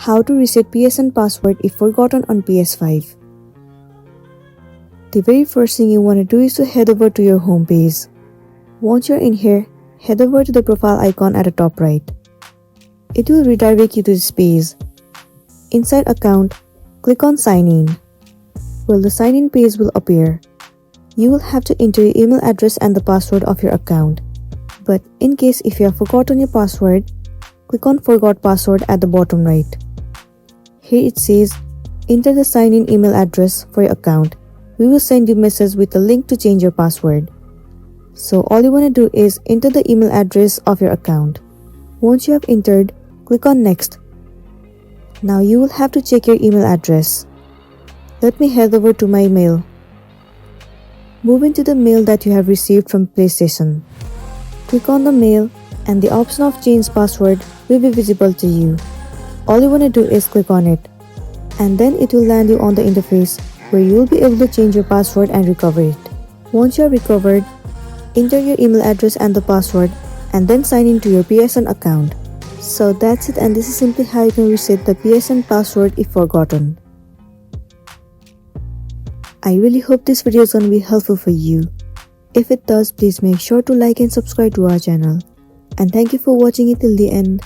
How to reset PSN password if forgotten on PS5. The very first thing you want to do is to head over to your home page. Once you're in here, head over to the profile icon at the top right. It will redirect you to this page. Inside account, click on sign in. Well, the sign in page will appear. You will have to enter your email address and the password of your account. But in case if you have forgotten your password, click on forgot password at the bottom right. Here it says, enter the sign in email address for your account. We will send you a message with a link to change your password. So all you want to do is enter the email address of your account. Once you have entered, click on next. Now you will have to check your email address. Let me head over to my mail. Move into the mail that you have received from PlayStation. Click on the mail and the option of change password will be visible to you. All you want to do is click on it, and then it will land you on the interface where you will be able to change your password and recover it. Once you are recovered, enter your email address and the password and then sign into your PSN account. So that's it, and this is simply how you can reset the PSN password if forgotten. I really hope this video is going to be helpful for you. If it does, please make sure to like and subscribe to our channel. And thank you for watching it till the end.